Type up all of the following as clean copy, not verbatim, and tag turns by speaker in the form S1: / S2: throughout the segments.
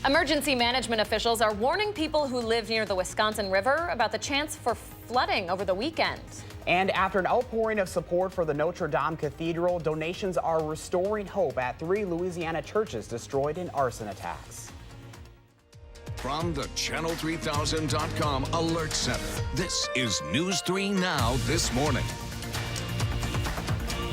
S1: Emergency management officials are warning people who live near the Wisconsin River about the chance for flooding over the weekend.
S2: And after an outpouring of support for the Notre Dame Cathedral, donations are restoring hope at 3 Louisiana churches destroyed in arson attacks.
S3: From the Channel3000.com Alert Center, this is News 3 Now This Morning.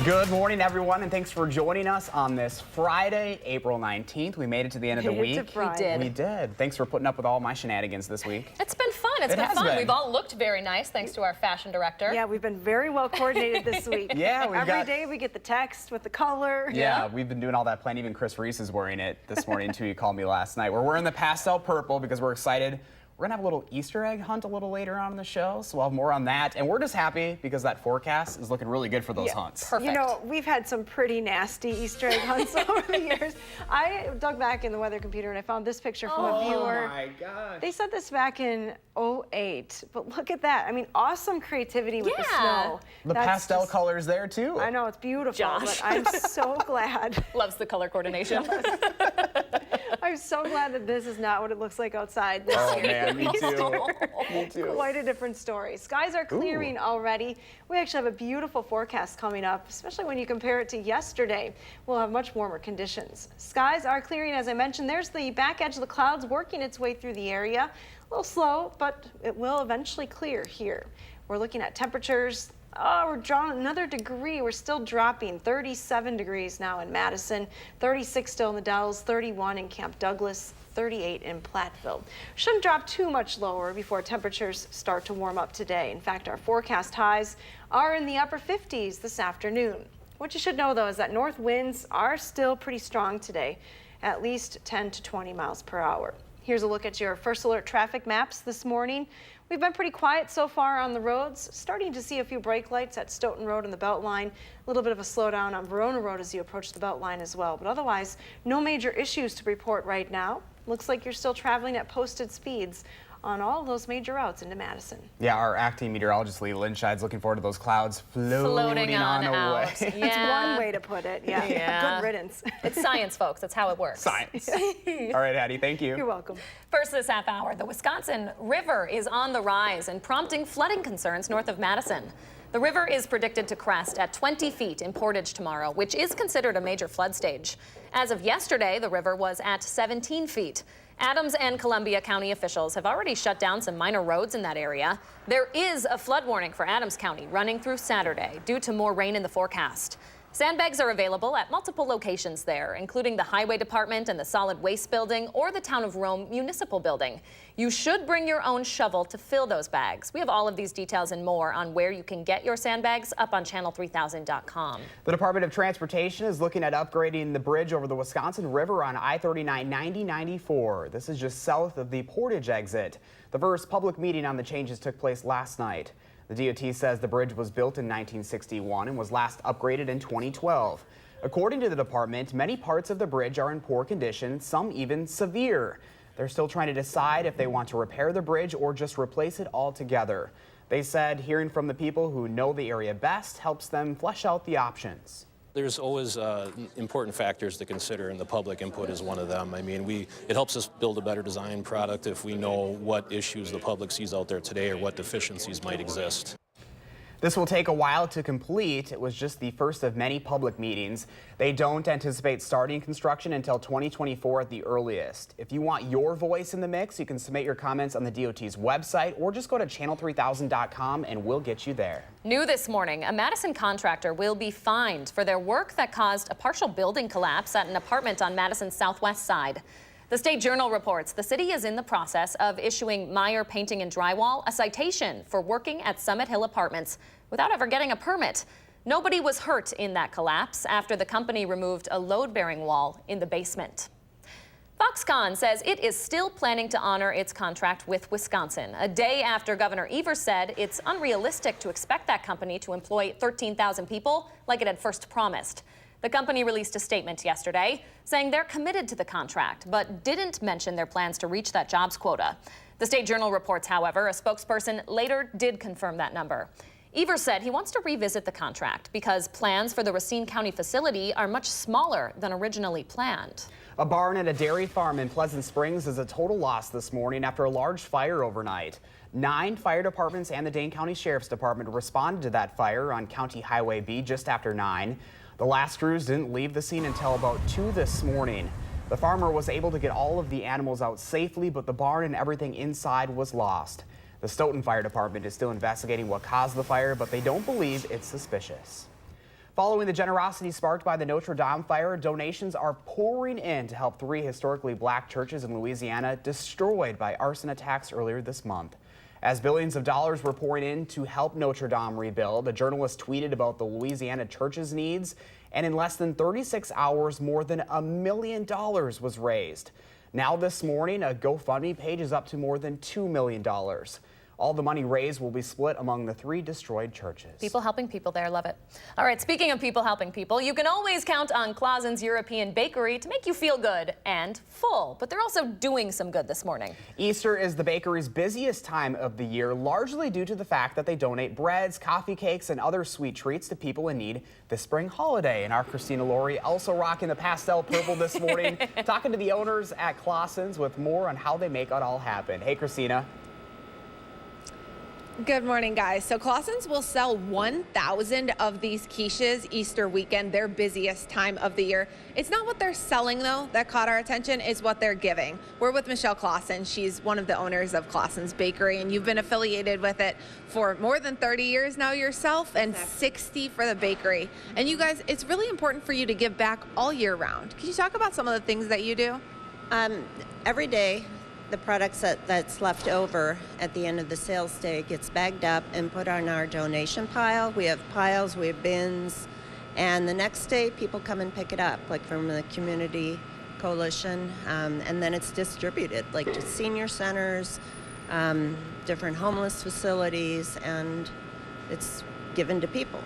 S2: Good morning, everyone, and thanks for joining us on this Friday, April 19th. We made it to the end of the week. We did. Thanks for putting up with all my shenanigans this week.
S1: It's been fun. It's been fun. We've all looked very nice thanks to our fashion director.
S4: Yeah, we've been very well coordinated this week.
S2: Yeah,
S4: every day we get the text with the color.
S2: Yeah, we've been doing all that planning. Even Chris Reese is wearing it this morning, too. He called me last night. We're wearing the pastel purple because we're excited. We're going to have a little Easter egg hunt a little later on in the show, so we'll have more on that. And we're just happy because that forecast is looking really good for those hunts.
S1: Perfect.
S4: You know, we've had some pretty nasty Easter egg hunts over the years. I dug back in the weather computer and I found this picture from a viewer.
S2: Oh my gosh.
S4: They said this back in 2008, but look at that. I mean, awesome creativity with the snow.
S2: The pastel colors there, too.
S4: I know, it's beautiful,
S1: Josh.
S4: but I'm so glad.
S1: Loves the color coordination.
S4: I'm so glad that this is not what it looks like outside this year.
S2: Man, me too. Me too.
S4: Quite a different story. Skies are clearing already. We actually have a beautiful forecast coming up, especially when you compare it to yesterday. We'll have much warmer conditions. Skies are clearing, as I mentioned. There's the back edge of the clouds working its way through the area. A little slow, but it will eventually clear here. We're looking at temperatures. Oh, we're drawing another degree. We're still dropping. 37 degrees now in Madison, 36 still in the Dells, 31 in Camp Douglas, 38 in Platteville. Shouldn't drop too much lower before temperatures start to warm up today. In fact, our forecast highs are in the upper 50s this afternoon. What you should know, though, is that north winds are still pretty strong today, at least 10 to 20 miles per hour. Here's a look at your first alert traffic maps this morning. We've been pretty quiet so far on the roads, starting to see a few brake lights at Stoughton Road and the Beltline. A little bit of a slowdown on Verona Road as you approach the Beltline as well. But otherwise, no major issues to report right now. Looks like you're still traveling at posted speeds on all those major routes into Madison.
S2: Yeah, our acting meteorologist Lee Linscheid's looking forward to those clouds floating on away.
S1: Yeah.
S4: That's one way to put it. Yeah. Good riddance.
S1: It's science, folks. That's how it works.
S2: Science. All right, Addie, thank you.
S4: You're welcome.
S1: First this half hour, the Wisconsin River is on the rise and prompting flooding concerns north of Madison. The river is predicted to crest at 20 feet in Portage tomorrow, which is considered a major flood stage. As of yesterday, the river was at 17 feet. Adams and Columbia County officials have already shut down some minor roads in that area. There is a flood warning for Adams County running through Saturday due to more rain in the forecast. Sandbags are available at multiple locations there, including the Highway Department and the Solid Waste Building or the Town of Rome Municipal Building. You should bring your own shovel to fill those bags. We have all of these details and more on where you can get your sandbags up on Channel3000.com.
S2: The Department of Transportation is looking at upgrading the bridge over the Wisconsin River on I-39-90-94. This is just south of the Portage exit. The first public meeting on the changes took place last night. The DOT says the bridge was built in 1961 and was last upgraded in 2012. According to the department, many parts of the bridge are in poor condition, some even severe. They're still trying to decide if they want to repair the bridge or just replace it altogether. They said hearing from the people who know the area best helps them flesh out the options.
S5: There's always important factors to consider, and the public input is one of them. I mean, it helps us build a better design product if we know what issues the public sees out there today or what deficiencies might exist.
S2: This will take a while to complete. It was just the first of many public meetings. They don't anticipate starting construction until 2024 at the earliest. If you want your voice in the mix, you can submit your comments on the DOT's website or just go to Channel3000.com and we'll get you there.
S1: New this morning, a Madison contractor will be fined for their work that caused a partial building collapse at an apartment on Madison's southwest side. The State Journal reports the city is in the process of issuing Meyer Painting and Drywall a citation for working at Summit Hill Apartments without ever getting a permit. Nobody was hurt in that collapse after the company removed a load-bearing wall in the basement. Foxconn says it is still planning to honor its contract with Wisconsin, a day after Governor Ebers said it's unrealistic to expect that company to employ 13,000 people like it had first promised. The company released a statement yesterday saying they're committed to the contract, but didn't mention their plans to reach that jobs quota. The State Journal reports, however, a spokesperson later did confirm that number. Ebers said he wants to revisit the contract because plans for the Racine County facility are much smaller than originally planned.
S2: A barn at a dairy farm in Pleasant Springs is a total loss this morning after a large fire overnight. 9 fire departments and the Dane County Sheriff's Department responded to that fire on County Highway B just after 9. The last crews didn't leave the scene until about 2 this morning. The farmer was able to get all of the animals out safely, but the barn and everything inside was lost. The Stoughton Fire Department is still investigating what caused the fire, but they don't believe it's suspicious. Following the generosity sparked by the Notre Dame fire, donations are pouring in to help 3 historically black churches in Louisiana destroyed by arson attacks earlier this month. As billions of dollars were pouring in to help Notre Dame rebuild, a journalist tweeted about the Louisiana church's needs, and in less than 36 hours, more than $1 million was raised. Now this morning, a GoFundMe page is up to more than $2 million. All the money raised will be split among the 3 destroyed churches.
S1: People helping people there, love it. All right, speaking of people helping people, you can always count on Clausen's European Bakery to make you feel good and full, but they're also doing some good this morning.
S2: Easter is the bakery's busiest time of the year, largely due to the fact that they donate breads, coffee cakes, and other sweet treats to people in need this spring holiday. And our Christina Laurie also rocking the pastel purple this morning, talking to the owners at Clausen's with more on how they make it all happen. Hey, Christina.
S6: Good morning, guys. So Clausen's will sell 1,000 of these quiches Easter weekend, their busiest time of the year. It's not what they're selling, though, that caught our attention. It's what they're giving. We're with Michelle Clausen. She's one of the owners of Clausen's Bakery, and you've been affiliated with it for more than 30 years now yourself, and 60 for the bakery. And you guys, it's really important for you to give back all year round. Can you talk about some of the things that you do?
S7: Every day, the products that's left over at the end of the sales day gets bagged up and put on our donation pile. We have piles, we have bins, and the next day people come and pick it up, like from the community coalition, and then it's distributed, like to senior centers, different homeless facilities, and it's given to people.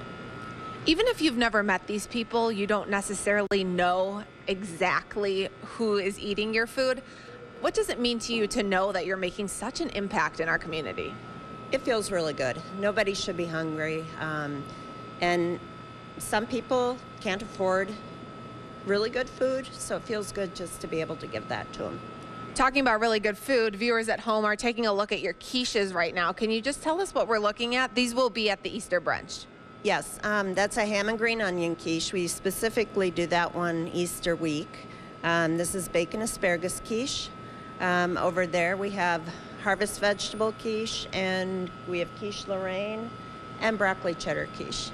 S6: Even if you've never met these people, you don't necessarily know exactly who is eating your food. What does it mean to you to know that you're making such an impact in our community?
S7: It feels really good. Nobody should be hungry. And some people can't afford really good food, so it feels good just to be able to give that to them.
S6: Talking about really good food, viewers at home are taking a look at your quiches right now. Can you just tell us what we're looking at? These will be at the Easter brunch.
S7: Yes, that's a ham and green onion quiche. We specifically do that one Easter week. This is bacon asparagus quiche. Over there we have harvest vegetable quiche, and we have quiche Lorraine and broccoli cheddar quiche.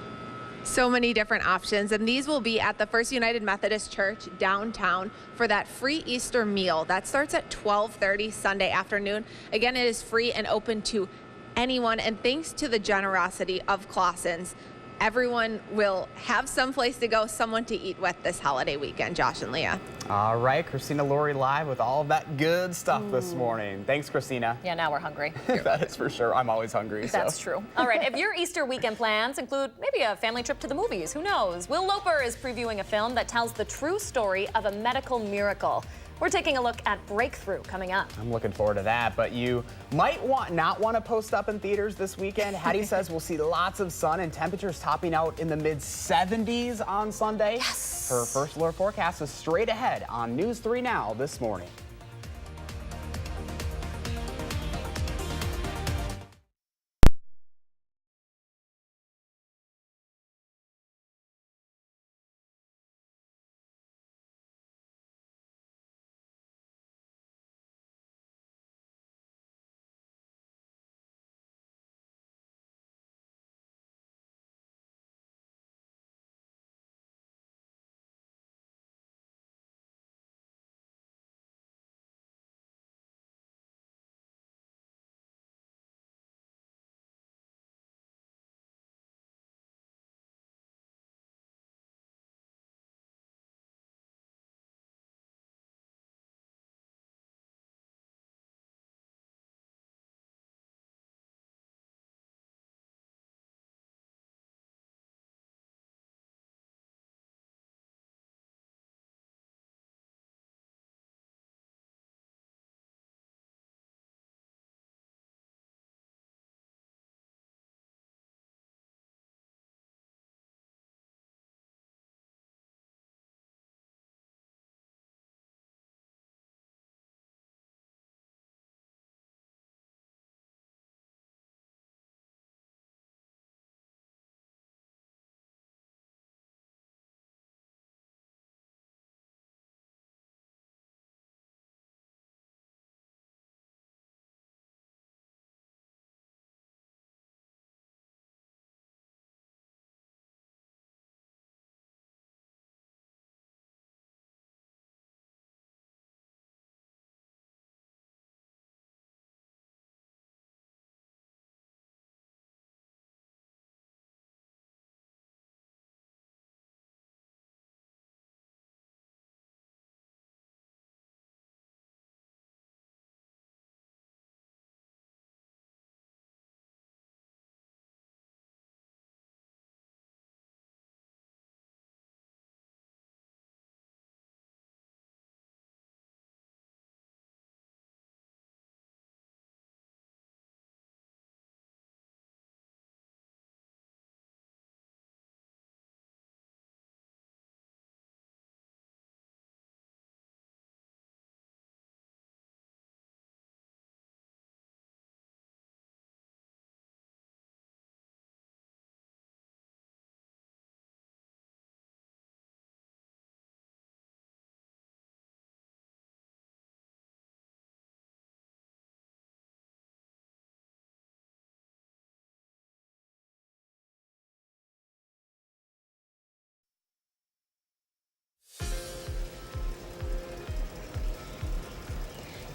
S6: So many different options, and these will be at the First United Methodist Church downtown for that free Easter meal. That starts at 12:30 Sunday afternoon. Again, it is free and open to anyone, and thanks to the generosity of Clausen's, everyone will have some place to go, someone to eat with this holiday weekend. Josh and Leah.
S2: All right, Christina Laurie live with all of that good stuff this morning. Thanks, Christina.
S1: Yeah, now we're hungry.
S2: That is for sure. I'm always hungry.
S1: That's true. All right, if your Easter weekend plans include maybe a family trip to the movies, who knows? Will Loper is previewing a film that tells the true story of a medical miracle. We're taking a look at Breakthrough coming up.
S2: I'm looking forward to that, but you might not want to post up in theaters this weekend. Hattie says we'll see lots of sun and temperatures topping out in the mid-70s on Sunday.
S1: Yes.
S2: Her first alert forecast is straight ahead on News 3 Now this morning.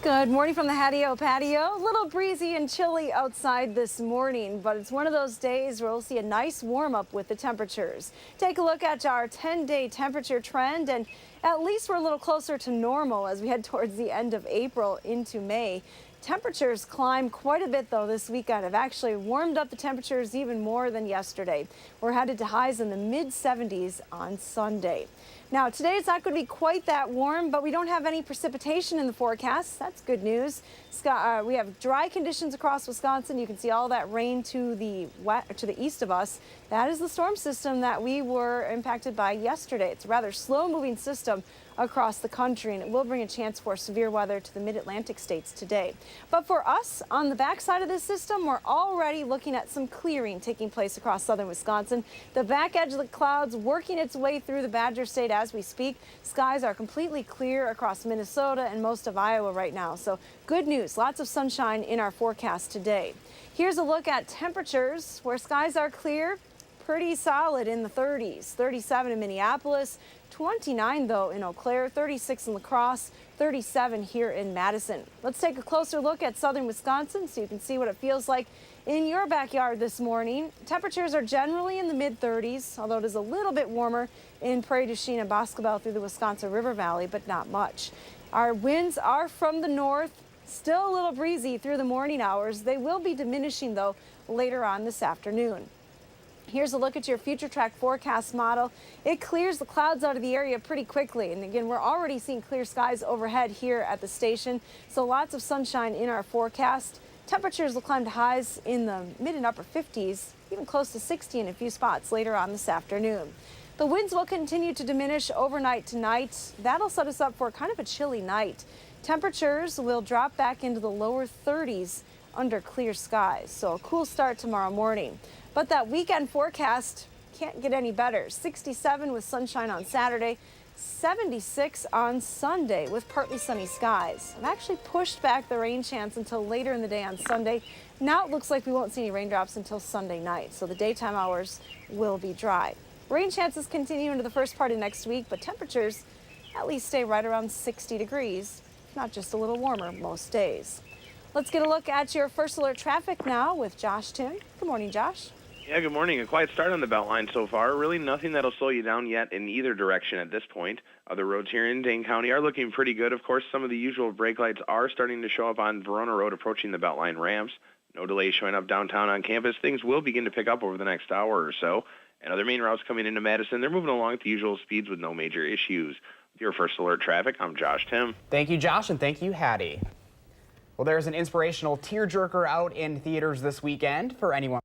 S4: Good morning from the patio. A little breezy and chilly outside this morning, but it's one of those days where we'll see a nice warm up with the temperatures. Take a look at our 10-day temperature trend, and at least we're a little closer to normal as we head towards the end of April into May. Temperatures climbed quite a bit though this weekend. Have actually warmed up the temperatures even more than yesterday. We're headed to highs in the mid-70s on Sunday. Now, today it's not going to be quite that warm, but we don't have any precipitation in the forecast. That's good news. We have dry conditions across Wisconsin. You can see all that rain to the east of us. That is the storm system that we were impacted by yesterday. It's a rather slow-moving system across the country, and it will bring a chance for severe weather to the mid-Atlantic states today. But for us, on the backside of this system, we're already looking at some clearing taking place across southern Wisconsin. The back edge of the clouds working its way through the Badger State as we speak. Skies are completely clear across Minnesota and most of Iowa right now. So good news, lots of sunshine in our forecast today. Here's a look at temperatures where skies are clear. Pretty solid in the 30s, 37 in Minneapolis, 29 though in Eau Claire, 36 in La Crosse, 37 here in Madison. Let's take a closer look at southern Wisconsin so you can see what it feels like in your backyard this morning. Temperatures are generally in the mid-30s, although it is a little bit warmer in Prairie du Chien and Boscobel through the Wisconsin River Valley, but not much. Our winds are from the north, still a little breezy through the morning hours. They will be diminishing though later on this afternoon. Here's a look at your future track forecast model. It clears the clouds out of the area pretty quickly. And again, we're already seeing clear skies overhead here at the station. So lots of sunshine in our forecast. Temperatures will climb to highs in the mid and upper 50s, even close to 60 in a few spots later on this afternoon. The winds will continue to diminish overnight tonight. That'll set us up for kind of a chilly night. Temperatures will drop back into the lower 30s under clear skies. So a cool start tomorrow morning. But that weekend forecast can't get any better. 67 with sunshine on Saturday, 76 on Sunday with partly sunny skies. I've actually pushed back the rain chance until later in the day on Sunday. Now it looks like we won't see any raindrops until Sunday night, so the daytime hours will be dry. Rain chances continue into the first part of next week, but temperatures at least stay right around 60 degrees, if not just a little warmer most days. Let's get a look at your first alert traffic now with Josh Tim. Good morning, Josh.
S8: Yeah, good morning. A quiet start on the Beltline so far. Really nothing that'll slow you down yet in either direction at this point. Other roads here in Dane County are looking pretty good. Of course, some of the usual brake lights are starting to show up on Verona Road approaching the Beltline ramps. No delays showing up downtown on campus. Things will begin to pick up over the next hour or so. And other main routes coming into Madison, they're moving along at the usual speeds with no major issues. With your first alert traffic, I'm Josh Tim.
S2: Thank you, Josh, and thank you, Hattie. Well, there's an inspirational tearjerker out in theaters this weekend for anyone.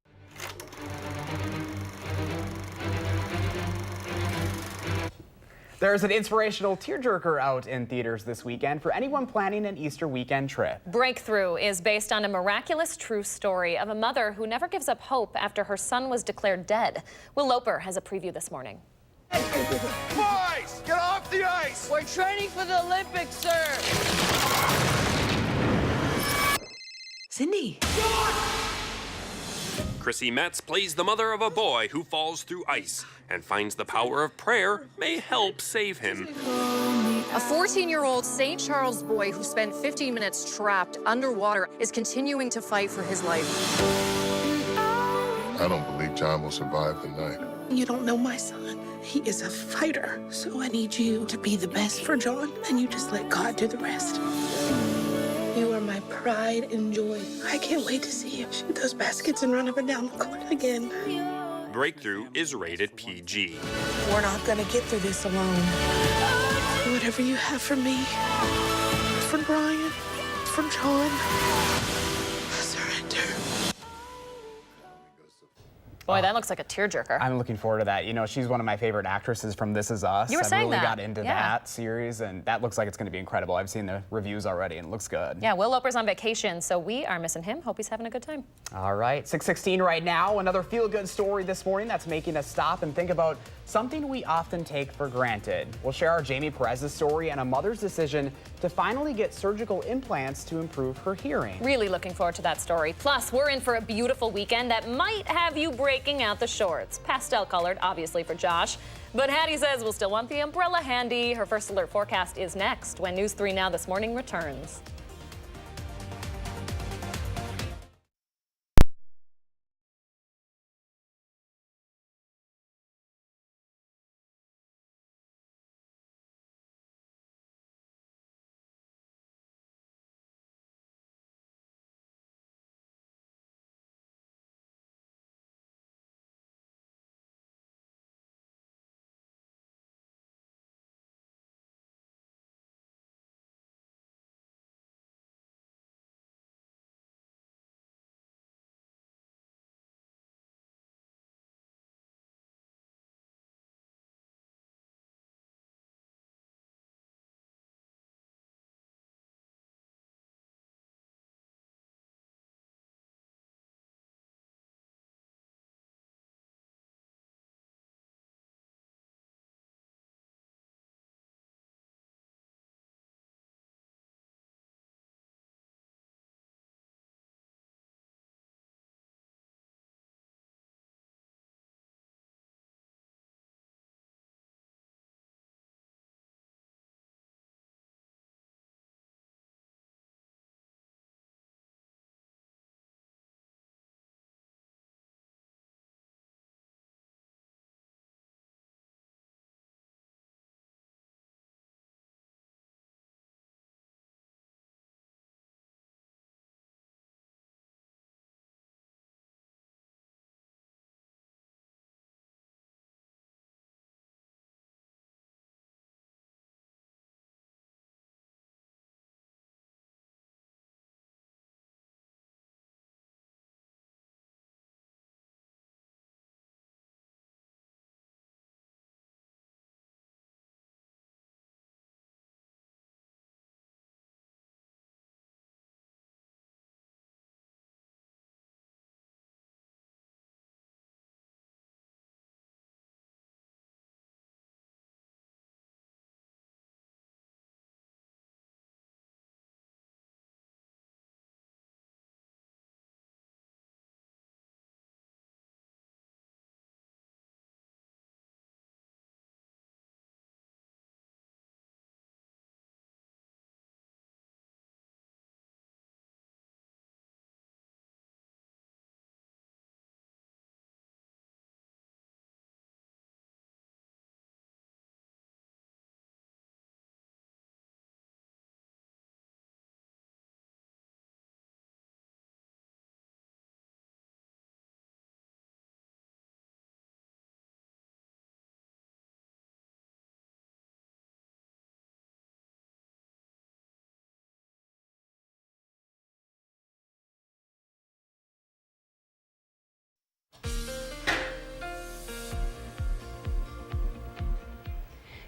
S2: There's an inspirational tearjerker out in theaters this weekend for anyone planning an Easter weekend trip.
S1: Breakthrough is based on a miraculous true story of a mother who never gives up hope after her son was declared dead. Will Loper has a preview this morning.
S9: Boys, get off the ice!
S10: We're training for the Olympics, sir! Cindy.
S11: Chrissy Metz plays the mother of a boy who falls through ice and finds the power of prayer may help save him.
S12: A 14-year-old St. Charles boy who spent 15 minutes trapped underwater is continuing to fight for his life.
S13: I don't believe John will survive the night.
S14: You don't know my son. He is a fighter, so I need you to be the best for John, and you just let God do the rest. You are my pride and joy. I can't wait to see you shoot those baskets and run up and down the court again.
S11: Breakthrough is rated PG.
S14: We're not gonna get through this alone. Whatever you have for me, for Brian, for John, I surrender.
S1: Boy, that looks like a tearjerker.
S2: I'm looking forward to that. You know, she's one of my favorite actresses from This Is Us.
S1: You were saying
S2: I really
S1: that.
S2: got into that series, and that looks like it's going to be incredible. I've seen the reviews already, and it looks good.
S1: Yeah, Will Loper's on vacation, so we are missing him. Hope he's having a good time.
S2: All right, 6:16 right now. Another feel-good story this morning that's making us stop and think about something we often take for granted. We'll share our Jamie Perez's story and a mother's decision to finally get surgical implants to improve her hearing.
S1: Really looking forward to that story. Plus, we're in for a beautiful weekend that might have you breaking out the shorts. Pastel colored, obviously, for Josh. But Hattie says we'll still want the umbrella handy. Her first alert forecast is next when News 3 Now This Morning returns.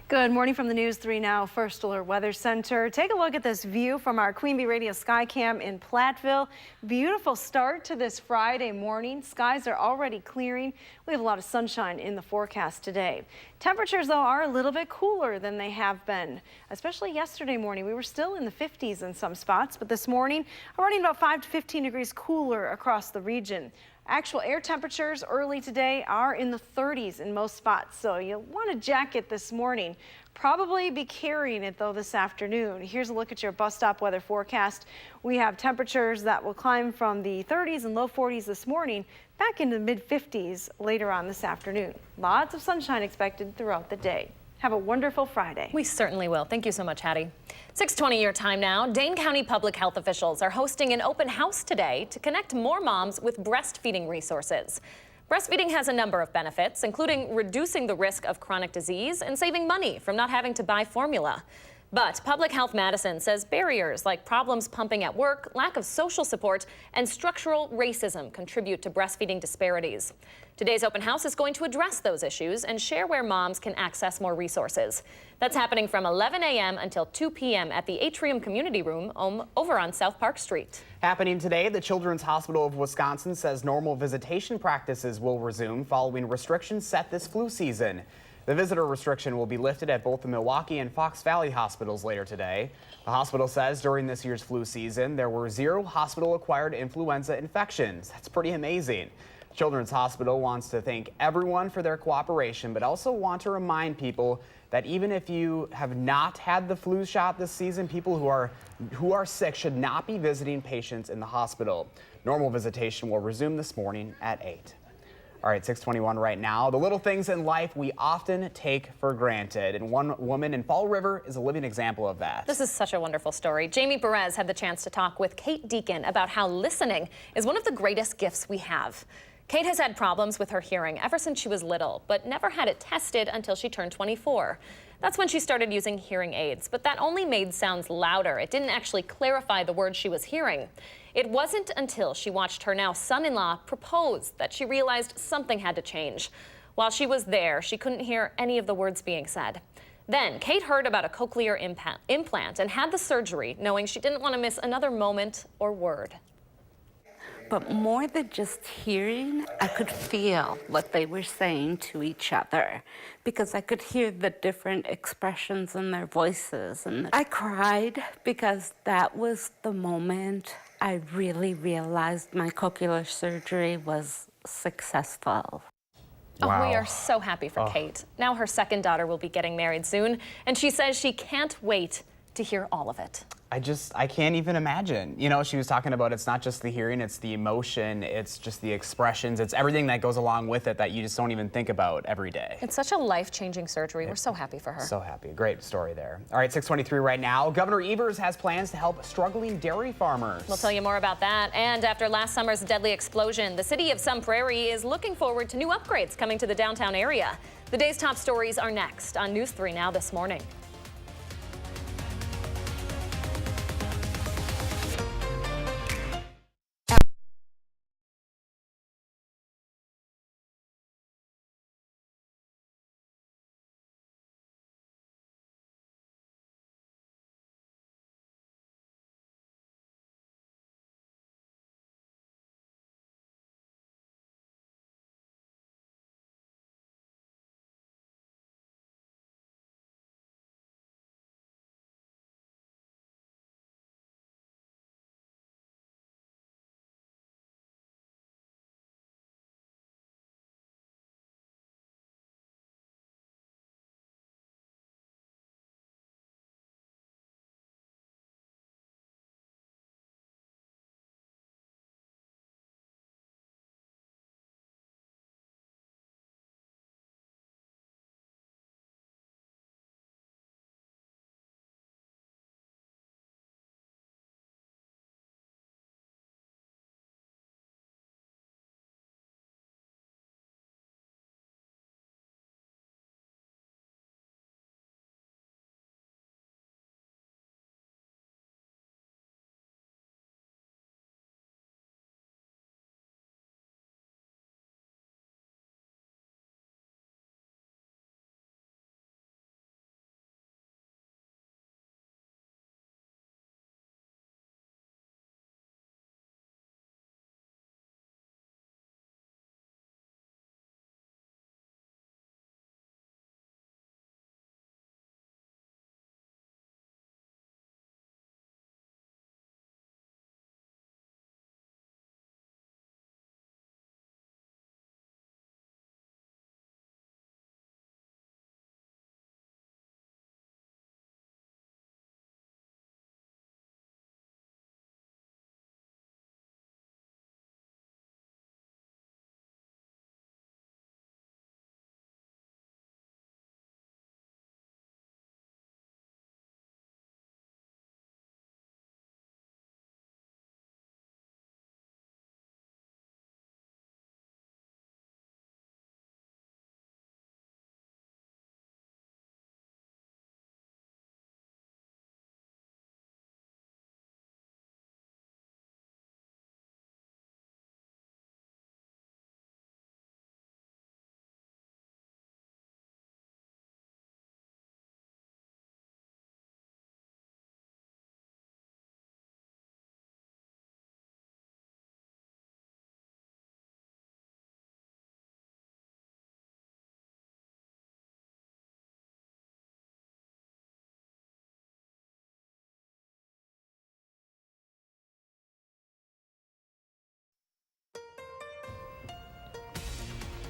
S4: Good morning from the News 3 Now First Alert Weather Center. Take a look at this view from our Queen Bee Radio Skycam in Platteville. Beautiful start to this Friday morning. Skies are already clearing. We have a lot of sunshine in the forecast today. Temperatures, though, are a little bit cooler than they have been, especially yesterday morning. We were still in the 50s in some spots, but this morning, we're running about 5 to 15 degrees cooler across the region. Actual air temperatures early today are in the 30s in most spots, so you'll want a jacket this morning. Probably be carrying it, though, this afternoon. Here's a look at your bus stop weather forecast. We have temperatures that will climb from the 30s and low 40s this morning back into the mid-50s later on this afternoon. Lots of sunshine expected throughout the day. Have a wonderful Friday.
S1: We certainly will. Thank you so much, Hattie. 6:20 your time now. Dane County public health officials are hosting an open house today to connect more moms with breastfeeding resources. Breastfeeding has a number of benefits, including reducing the risk of chronic disease and saving money from not having to buy formula. But Public Health Madison says barriers like problems pumping at work, lack of social support, and structural racism contribute to breastfeeding disparities. Today's open house is going to address those issues and share where moms can access more resources. That's happening from 11 a.m. until 2 p.m. at the Atrium Community Room over on South Park Street.
S2: Happening today, the Children's Hospital of Wisconsin says normal visitation practices will resume following restrictions set this flu season. The visitor restriction will be lifted at both the Milwaukee and Fox Valley hospitals later today. The hospital says during this year's flu season, there were 0 hospital-acquired influenza infections. That's pretty amazing. Children's Hospital wants to thank everyone for their cooperation, but also want to remind people that even if you have not had the flu shot this season, people who are sick should not be visiting patients in the hospital. Normal visitation will resume this morning at 8. All right, 6:21 right now. The little things in life we often take for granted, and one woman in Fall River is a living example of that.
S1: This is such a wonderful story. Jamie Perez had the chance to talk with Kate Deacon about how listening is one of the greatest gifts we have. Kate has had problems with her hearing ever since she was little, but never had it tested until she turned 24. That's when she started using hearing aids, but that only made sounds louder. It didn't actually clarify the words she was hearing. It wasn't until she watched her now son-in-law propose that she realized something had to change. While she was there, she couldn't hear any of the words being said. Then Kate heard about a cochlear implant and had the surgery, knowing she didn't want to miss another moment or word.
S15: But more than just hearing, I could feel what they were saying to each other because I could hear the different expressions in their voices. And I cried because that was the moment I really realized my cochlear surgery was successful.
S1: Wow. Oh, we are so happy for Kate. Now her second daughter will be getting married soon, and she says she can't wait to hear all of it.
S2: I can't even imagine. You know, she was talking about it's not just the hearing, it's the emotion, it's just the expressions, it's everything that goes along with it that you just don't even think about every day.
S1: It's such a life-changing surgery. We're so happy for her.
S2: So happy. Great story there. All right, 6:23 right now. Governor Ebers has plans to help struggling dairy farmers.
S1: We'll tell you more about that. And after last summer's deadly explosion, the city of Sun Prairie is looking forward to new upgrades coming to the downtown area. The day's top stories are next on News 3 Now this morning.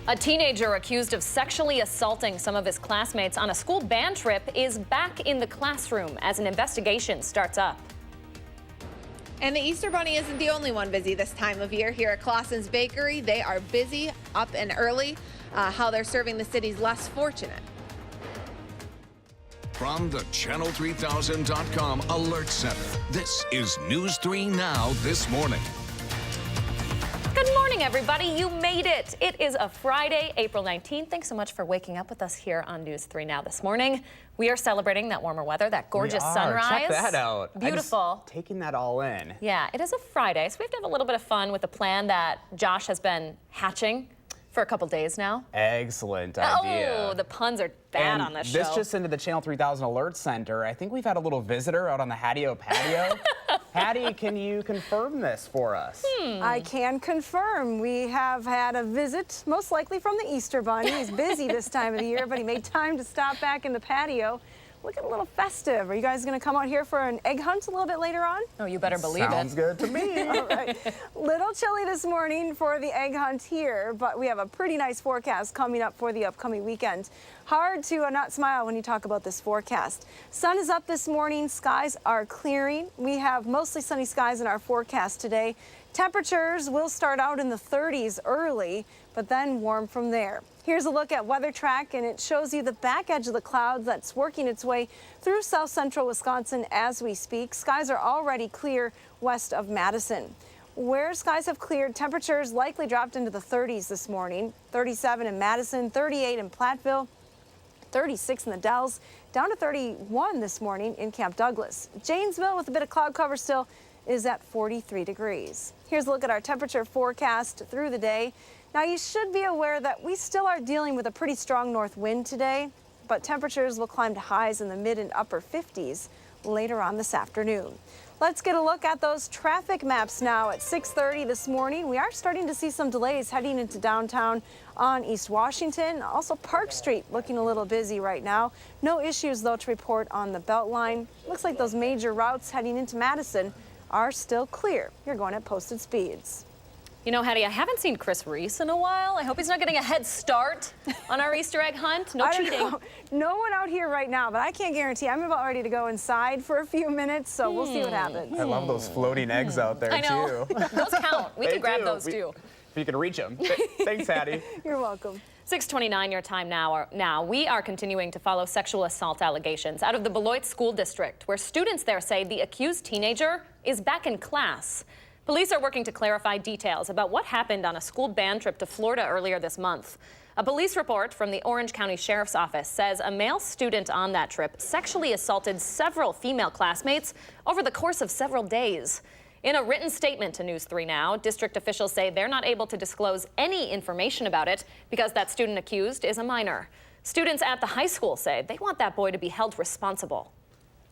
S1: A teenager accused of sexually assaulting some of his classmates on a school band trip is back in the classroom as an investigation starts up.
S6: And the Easter Bunny isn't the only one busy this time of year. Here at Clausen's Bakery, they are busy up and early, how they're serving the city's less fortunate.
S3: From the Channel3000.com Alert Center, this is News 3 Now this morning.
S1: Good morning, everybody. You made it. It is a Friday, April 19th. Thanks so much for waking up with us here on News 3 Now this morning. We are celebrating that warmer weather, that gorgeous sunrise.
S2: Check that out.
S1: Beautiful.
S2: Taking that all in.
S1: Yeah, it is a Friday, so we have to have a little bit of fun with the plan that Josh has been hatching for a couple days now.
S2: Excellent idea.
S1: Oh, the puns are bad on this show.
S2: This just into the Channel 3000 Alert Center. I think we've had a little visitor out on the patio. Hattie, can you confirm this for us?
S16: I can confirm. We have had a visit, most likely from the Easter Bunny. He's busy this time of the year, but he made time to stop back in the patio. Looking a little festive. Are you guys going to come out here for an egg hunt a little bit later on?
S1: Oh, you better believe it.
S2: Sounds good to me.
S16: All right. Little chilly this morning for the egg hunt here, but we have a pretty nice forecast coming up for the upcoming weekend. Hard to not smile when you talk about this forecast. Sun is up this morning. Skies are clearing. We have mostly sunny skies in our forecast today. Temperatures will start out in the 30s early, but then warm from there. Here's a look at Weather Track, and it shows you the back edge of the clouds that's working its way through south central Wisconsin as we speak. Skies are already clear west of Madison. Where skies have cleared, temperatures likely dropped into the 30s this morning. 37 in Madison, 38 in Platteville, 36 in the Dells, down to 31 this morning in Camp Douglas. Janesville, with a bit of cloud cover still, is at 43 degrees. Here's a look at our temperature forecast through the day. Now, you should be aware that we still are dealing with a pretty strong north wind today, but temperatures will climb to highs in the mid and upper 50s later on this afternoon. Let's get a look at those traffic maps now at 6:30 this morning. We are starting to see some delays heading into downtown on East Washington. Also, Park Street looking a little busy right now. No issues, though, to report on the Beltline. Looks like those major routes heading into Madison are still clear. You're going at posted speeds.
S1: You know, Hattie, I haven't seen Chris Reese in a while. I hope he's not getting a head start on our Easter egg hunt. No cheating.
S16: No one out here right now, but I can't guarantee. I'm about ready to go inside for a few minutes, so we'll see what happens.
S2: I love those floating eggs out there,
S1: I know.
S2: too.
S1: Those count. We can grab those, too.
S2: If you can reach them. Thanks, Hattie.
S16: You're welcome.
S1: 6:29 your time now. We are continuing to follow sexual assault allegations out of the Beloit School District, where students there say the accused teenager is back in class. Police are working to clarify details about what happened on a school band trip to Florida earlier this month. A police report from the Orange County Sheriff's Office says a male student on that trip sexually assaulted several female classmates over the course of several days. In a written statement to News 3 Now, district officials say they're not able to disclose any information about it because that student accused is a minor. Students at the high school say they want that boy to be held responsible.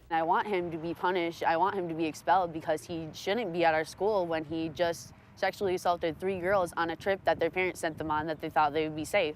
S17: I want him to be punished. I want him to be expelled because he shouldn't be at our school when he just sexually assaulted 3 girls on a trip that their parents sent them on that they thought they would be safe.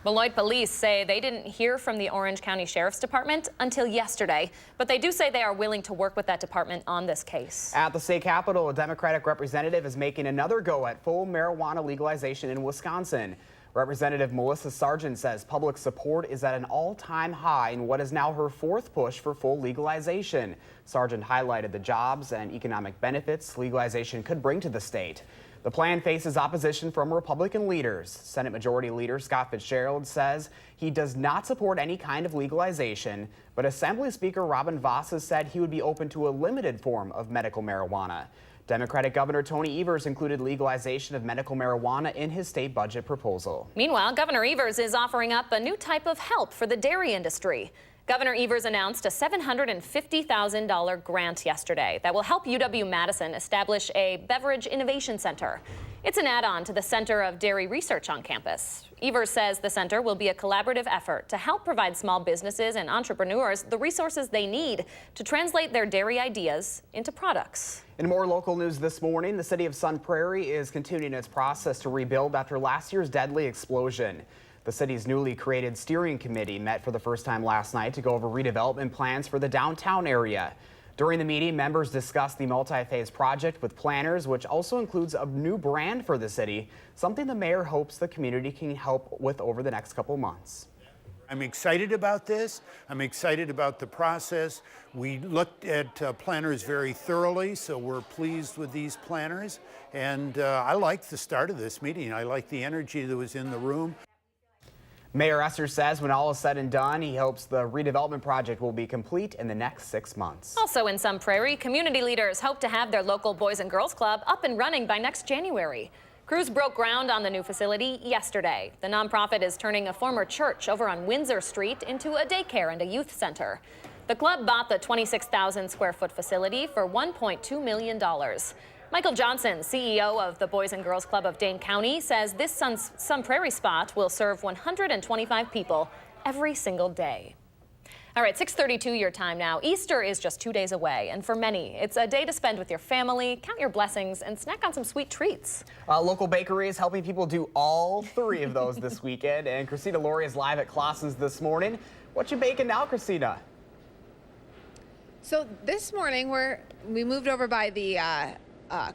S1: Beloit police say they didn't hear from the Orange County Sheriff's Department until yesterday, but they do say they are willing to work with that department on this case.
S2: At the state capitol, a Democratic representative is making another go at full marijuana legalization in Wisconsin. Representative Melissa Sargent says public support is at an all-time high in what is now her 4th push for full legalization. Sargent highlighted the jobs and economic benefits legalization could bring to the state. The plan faces opposition from Republican leaders. Senate Majority Leader Scott Fitzgerald says he does not support any kind of legalization, but Assembly Speaker Robin Vos has said he would be open to a limited form of medical marijuana. Democratic Governor Tony Evers included legalization of medical marijuana in his state budget proposal.
S1: Meanwhile, Governor Evers is offering up a new type of help for the dairy industry. Governor Evers announced a $750,000 grant yesterday that will help UW-Madison establish a beverage innovation center. It's an add-on to the Center of Dairy Research on campus. Evers says the center will be a collaborative effort to help provide small businesses and entrepreneurs the resources they need to translate their dairy ideas into products.
S2: In more local news this morning, the city of Sun Prairie is continuing its process to rebuild after last year's deadly explosion. The city's newly created steering committee met for the first time last night to go over redevelopment plans for the downtown area. During the meeting, members discussed the multi-phase project with planners, which also includes a new brand for the city, something the mayor hopes the community can help with over the next couple months.
S18: I'm excited about this. I'm excited about the process. We looked at planners very thoroughly, so we're pleased with these planners. And I liked the start of this meeting. I liked the energy that was in the room.
S2: Mayor Esser says when all is said and done, he hopes the redevelopment project will be complete in the next 6 months.
S1: Also in Sun Prairie, community leaders hope to have their local Boys and Girls Club up and running by next January. Crews broke ground on the new facility yesterday. The nonprofit is turning a former church over on Windsor Street into a daycare and a youth center. The club bought the 26,000 square foot facility for $1.2 million. Michael Johnson, CEO of the Boys and Girls Club of Dane County, says this Sun Prairie spot will serve 125 people every single day. All right, 6:32 your time now. Easter is just 2 days away, and for many, it's a day to spend with your family, count your blessings, and snack on some sweet treats.
S2: Local bakeries helping people do all three of those this weekend, and Christina Laurie is live at Clausen's this morning. What you baking now, Christina?
S6: So this morning we moved over by the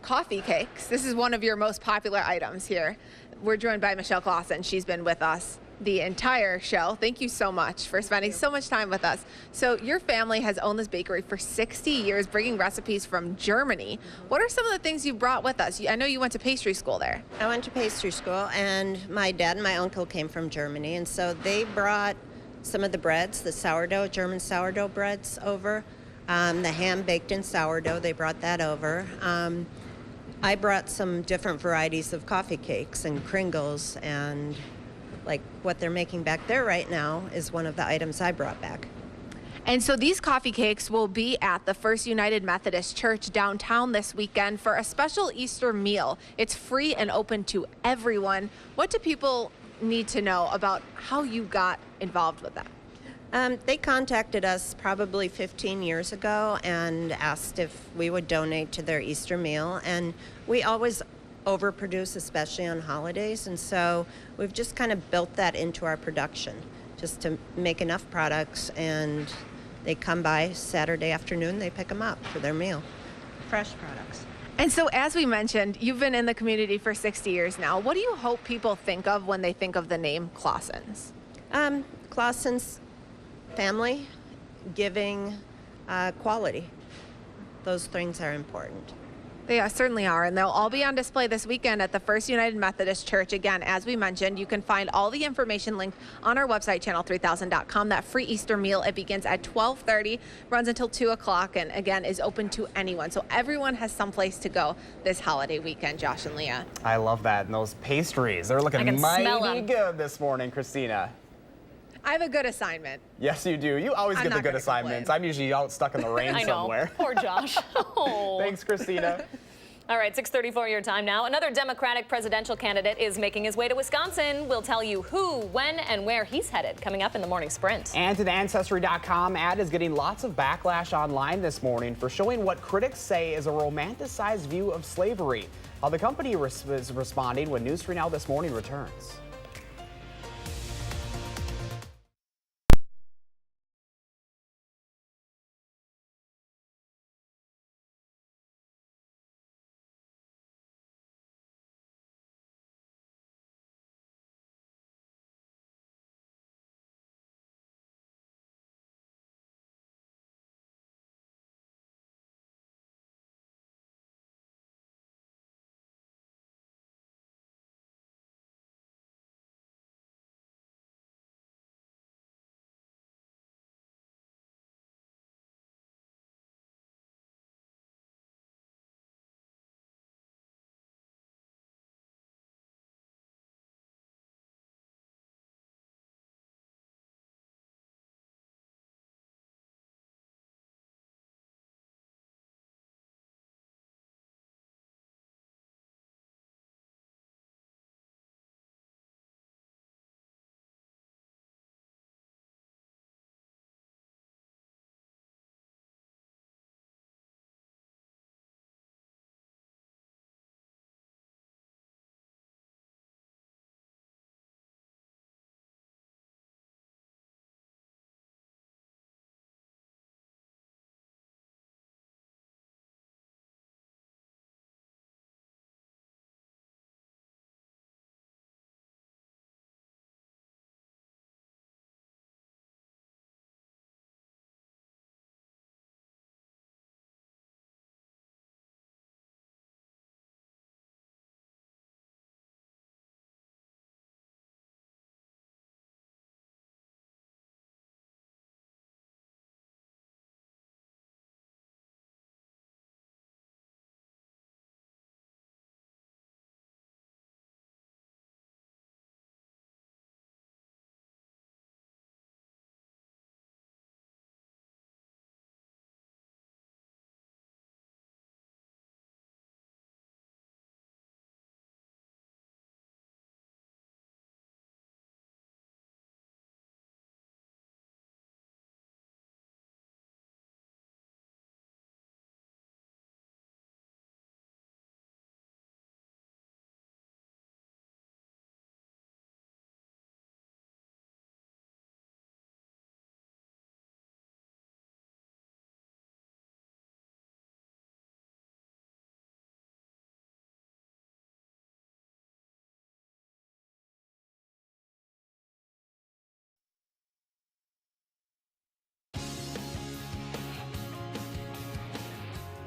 S6: coffee cakes. This is one of your most popular items here. We're joined by Michelle Clausen. She's been with us the entire show. Thank you so much for spending so much time with us. So your family has owned this bakery for 60 years, bringing recipes from Germany. What are some of the things you brought with us? I know you went to pastry school there.
S7: I went to pastry school, and my dad and my uncle came from Germany, and so they brought some of the breads, the sourdough, German sourdough breads over. The ham baked in sourdough, they brought that over. I brought some different varieties of coffee cakes and kringles, and like what they're making back there right now is one of the items I brought back.
S6: And so these coffee cakes will be at the First United Methodist Church downtown this weekend for a special Easter meal. It's free and open to everyone. What do people need to know about how you got involved with that?
S7: They contacted us probably 15 years ago and asked if we would donate to their Easter meal. And we always overproduce, especially on holidays. And so we've just kind of built that into our production, just to make enough products. And they come by Saturday afternoon, they pick them up for their meal. Fresh products.
S6: And so, as we mentioned, you've been in the community for 60 years now. What do you hope people think of when they think of the name Clausen's?
S7: Clausen's family, giving, quality. Those things are important.
S6: They certainly are, and they'll all be on display this weekend at the First United Methodist Church. Again, as we mentioned, you can find all the information linked on our website, channel3000.com. That free Easter meal, it begins at 12:30, runs until 2 o'clock, and again, is open to anyone. So everyone has some place to go this holiday weekend, Josh and Leah.
S2: I love that. And those pastries, they're looking mighty good this morning, Christina.
S6: I have a good assignment.
S2: Yes, you do. You always get the good assignments. I'm usually out stuck in the rain somewhere.
S1: Poor Josh. Oh.
S2: Thanks, Christina.
S1: All right, 6:34 your time now. Another Democratic presidential candidate is making his way to Wisconsin. We'll tell you who, when, and where he's headed coming up in the morning sprint.
S2: And an Ancestry.com ad is getting lots of backlash online this morning for showing what critics say is a romanticized view of slavery. How the company is responding when News 3 Now This Morning returns.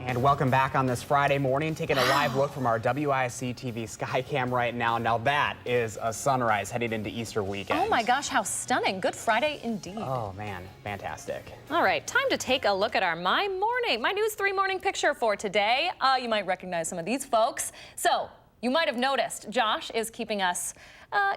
S2: And welcome back on this Friday morning, taking a live look from our WISC-TV sky cam right now. Now that is a sunrise heading into Easter weekend.
S1: Oh my gosh, how stunning. Good Friday indeed.
S2: Oh man, fantastic.
S1: All right, time to take a look at our My News 3 morning picture for today. You might recognize some of these folks. So you might have noticed Josh is keeping us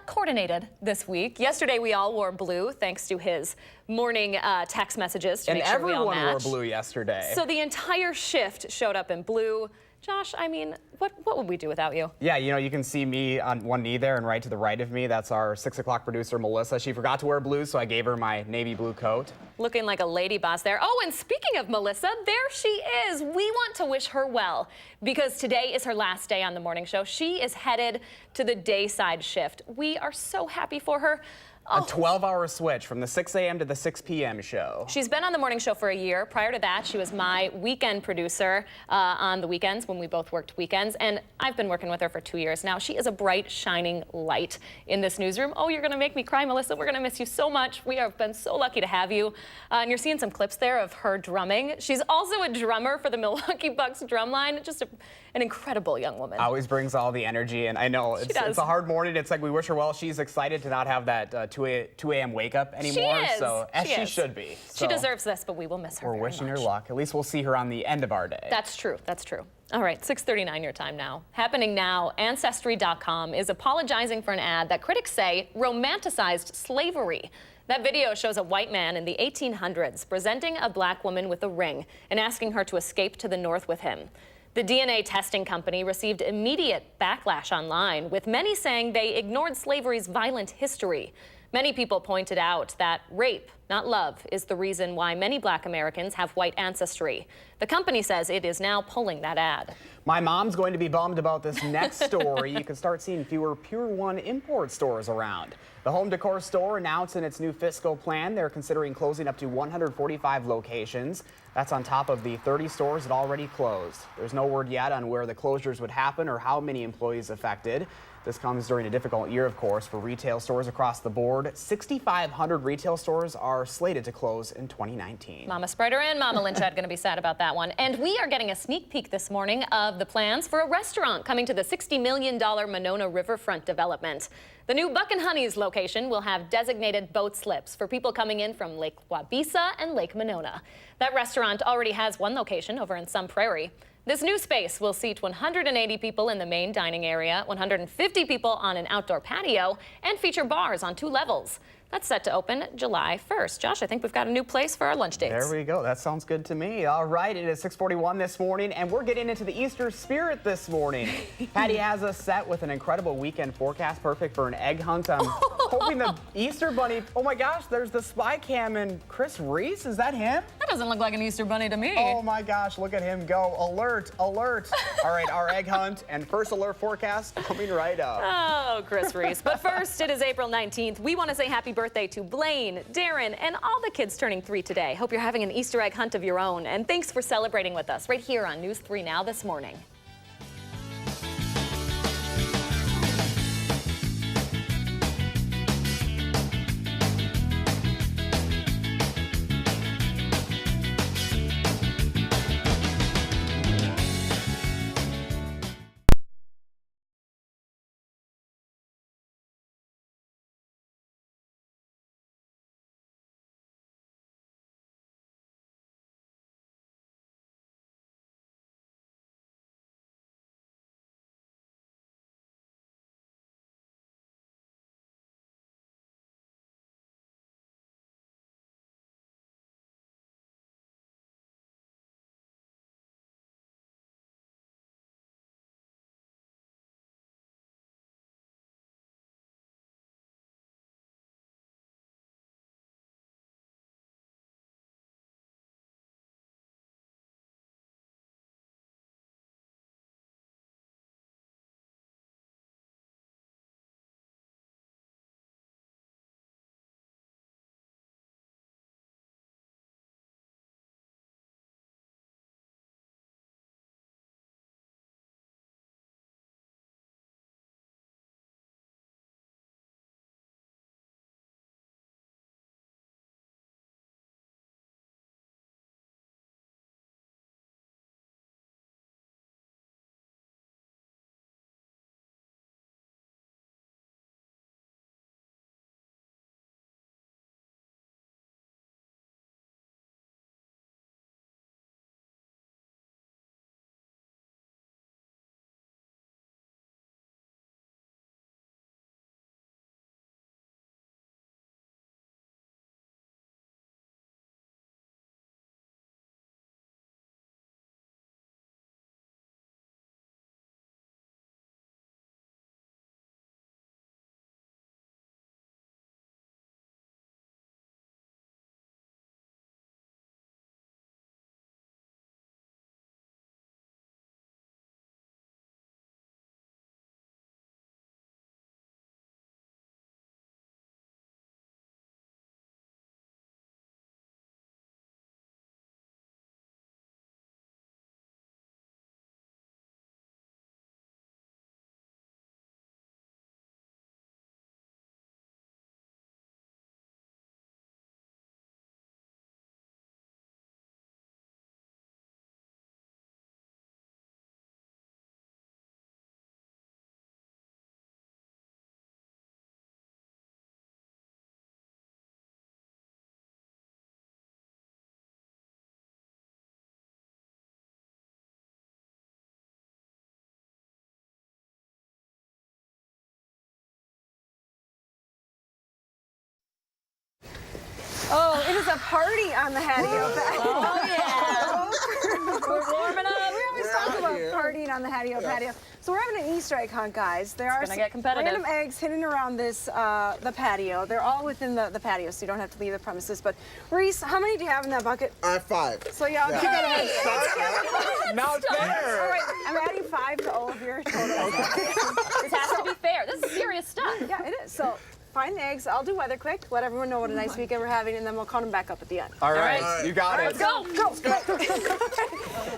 S1: coordinated this week. Yesterday we all wore blue thanks to his morning text messages to make sure we all match.
S2: And everyone wore blue yesterday.
S1: So the entire shift showed up in blue. Josh, I mean, what would we do without you?
S2: Yeah, you know, you can see me on one knee there, and right to the right of me, that's our 6 o'clock producer, Melissa. She forgot to wear blue, so I gave her my navy blue coat.
S1: Looking like a lady boss there. Oh, and speaking of Melissa, there she is. We want to wish her well because today is her last day on the morning show. She is headed to the dayside shift. We are so happy for her.
S2: A 12-hour switch from the 6 a.m. to the 6 p.m. show.
S1: She's been on the morning show for a year. Prior to that, she was my weekend producer on the weekends when we both worked weekends. And I've been working with her for 2 years now. She is a bright, shining light in this newsroom. Oh, you're going to make me cry, Melissa. We're going to miss you so much. We have been so lucky to have you. And you're seeing some clips there of her drumming. She's also a drummer for the Milwaukee Bucks drumline. Just an incredible young woman.
S2: Always brings all the energy. And I know it's a hard morning. It's like we wish her well. She's excited to not have that 2 a.m. wake up anymore.
S1: She is.
S2: So as she should be.
S1: She deserves this, but we will miss her.
S2: We're wishing her luck. At least we'll see her on the end of our day.
S1: That's true. That's true. All right, 6:39 your time now. Happening now, Ancestry.com is apologizing for an ad that critics say romanticized slavery. That video shows a white man in the 1800s presenting a black woman with a ring and asking her to escape to the north with him. The DNA testing company received immediate backlash online, with many saying they ignored slavery's violent history. Many people pointed out that rape, not love, is the reason why many black Americans have white ancestry. The company says it is now pulling that ad.
S2: My mom's going to be bummed about this next story. You can start seeing fewer Pure One import stores around. The home decor store announced in its new fiscal plan they're considering closing up to 145 locations. That's on top of the 30 stores that already closed. There's no word yet on where the closures would happen or how many employees affected. This comes during a difficult year, of course, for retail stores across the board. 6,500 retail stores are slated to close in 2019.
S1: Mama Spreader and Mama Lynchette going to be sad about that one. And we are getting a sneak peek this morning of the plans for a restaurant coming to the $60 million Monona Riverfront development. The new Buck and Honey's location will have designated boat slips for people coming in from Lake Waubesa and Lake Monona. That restaurant already has one location over in Sun Prairie. This new space will seat 180 people in the main dining area, 150 people on an outdoor patio, and feature bars on 2 levels. That's set to open July 1st. Josh, I think we've got a new place for our lunch dates.
S2: There we go. That sounds good to me. All right, it is 6:41 this morning, and we're getting into the Easter spirit this morning. Patty has us set with an incredible weekend forecast, perfect for an egg hunt. I'm hoping the Easter Bunny, oh my gosh, there's the spy cam and Chris Reese. Is that him?
S1: That doesn't look like an Easter Bunny to me.
S2: Oh my gosh, look at him go. Alert, alert. All right, our egg hunt and first alert forecast coming right up.
S1: Oh, Chris Reese. But first, it is April 19th. We want to say happy birthday to Blaine, Darren, and all the kids turning 3 today. Hope you're having an Easter egg hunt of your own. And thanks for celebrating with us right here on News 3 Now this morning.
S16: Oh, it is a party on the patio.
S1: Oh, yeah. We're warming up.
S16: We always talk about partying on the patio. So we're having an Easter egg hunt, guys. There are
S1: gonna get competitive.
S16: random eggs hidden around this the patio. They're all within the patio, so you don't have to leave the premises. But Reese, how many do you have in that bucket?
S9: I have 5.
S16: So y'all keep it ahead.
S2: Now it's fair.
S16: All right, I'm adding 5 to all of your total.
S1: This has to be fair. This is serious stuff.
S16: Yeah, it is. So find the eggs. I'll do weather quick. Let everyone know what a nice weekend we're having, and then we'll count them back up at the end.
S2: All right, you got it.
S16: Let's go.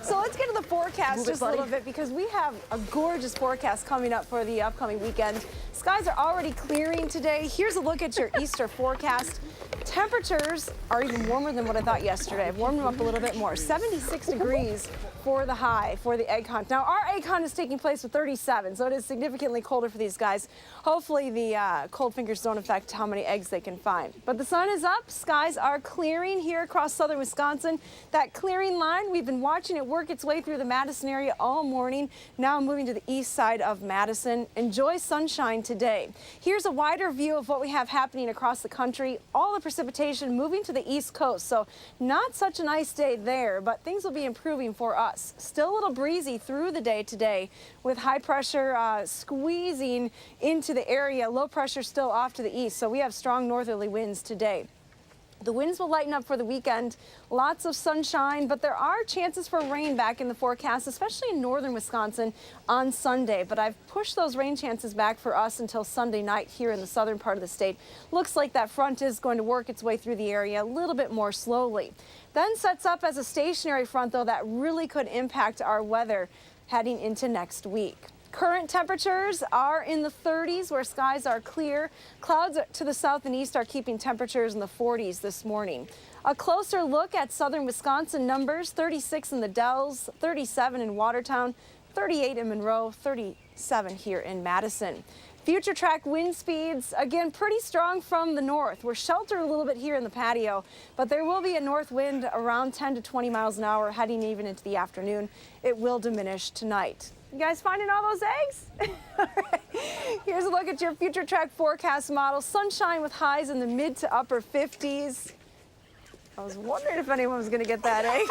S16: So let's get to the forecast just a little bit because we have a gorgeous forecast coming up for the upcoming weekend. Skies are already clearing today. Here's a look at your Easter forecast. Temperatures are even warmer than what I thought yesterday. I've warmed them up a little bit more. 76 degrees for the high for the egg hunt. Now, our egg hunt is taking place with 37, so it is significantly colder for these guys. Hopefully, the cold fingers don't affect how many eggs they can find. But the sun is up. Skies are clearing here across southern Wisconsin. That clearing line, we've been watching it work its way through the Madison area all morning. Now moving to the east side of Madison. Enjoy sunshine today. Here's a wider view of what we have happening across the country. All the precipitation moving to the east coast, so not such a nice day there, but things will be improving for us. Still a little breezy through the day today with high pressure squeezing into the area. Low pressure still off to the east, so we have strong northerly winds today. The winds will lighten up for the weekend. Lots of sunshine, but there are chances for rain back in the forecast, especially in northern Wisconsin on Sunday. But I've pushed those rain chances back for us until Sunday night here in the southern part of the state. Looks like that front is going to work its way through the area a little bit more slowly. Then sets up as a stationary front, though, that really could impact our weather heading into next week. Current temperatures are in the 30s where skies are clear. Clouds to the south and east are keeping temperatures in the 40s this morning. A closer look at southern Wisconsin numbers: 36 in the Dells, 37 in Watertown, 38 in Monroe, 37 here in Madison. Future track wind speeds, again, pretty strong from the north. We're sheltered a little bit here in the patio, but there will be a north wind around 10 to 20 miles an hour heading even into the afternoon. It will diminish tonight. You guys finding all those eggs? All right. Here's a look at your future track forecast model. Sunshine with highs in the mid to upper 50s. I was wondering if anyone was going to get that egg.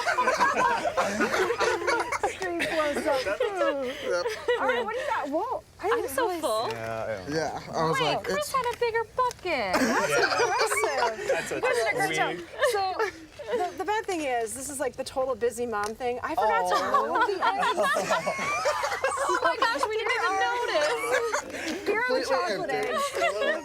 S16: Stream close up. All right, what do you got? Whoa,
S1: I'm so full.
S9: Yeah, I was like,
S1: Chris had a bigger bucket.
S16: That's impressive.
S2: That's a
S16: You guys did a great job. So the bad thing is, this is like the total busy mom thing. I forgot to load the eggs.
S1: Oh my gosh, we didn't even notice.
S16: Here are the chocolate eggs.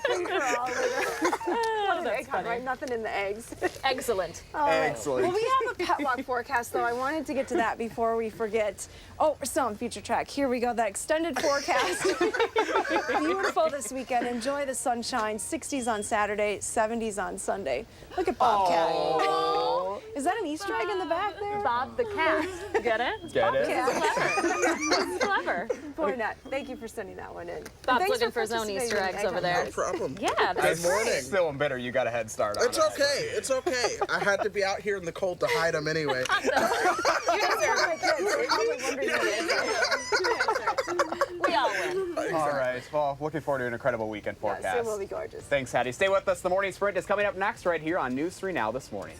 S16: Free for all later. Egg hunt, right? Nothing in the eggs.
S1: Excellent.
S2: Excellent.
S16: Well, we have a pet walk forecast, though. I wanted to get to that before we forget. Oh, we're still on Future Track. Here we go, the extended forecast. Beautiful this weekend. Enjoy the sunshine. 60s on Saturday, 70s on Sunday. Look at Bobcat.
S1: Oh.
S16: Is that an Easter egg in the back there?
S1: Bob the cat. Get it? It's
S2: Get it?
S1: Bobcat. It's clever.
S16: Boy, Nut, thank you for sending that one in.
S1: Bob's
S16: Thanks
S1: looking for his own
S16: participating
S1: Easter
S16: in
S1: eggs
S16: Egg
S1: over
S16: Hunt.
S1: there.
S9: no problem.
S1: Yeah, that's
S9: Good morning.
S2: Still I'm bitter you got a head start on
S9: It's
S2: it.
S9: okay. It's okay. I had to be out here in the cold to hide them anyway.
S16: You guys are my kids. They're probably wondering what it is.
S1: We all win.
S2: All right. Well, looking forward to an incredible weekend forecast.
S16: Yes, it will be gorgeous.
S2: Thanks, Hattie. Stay with us. The Morning Sprint is coming up next right here on News 3 Now this morning.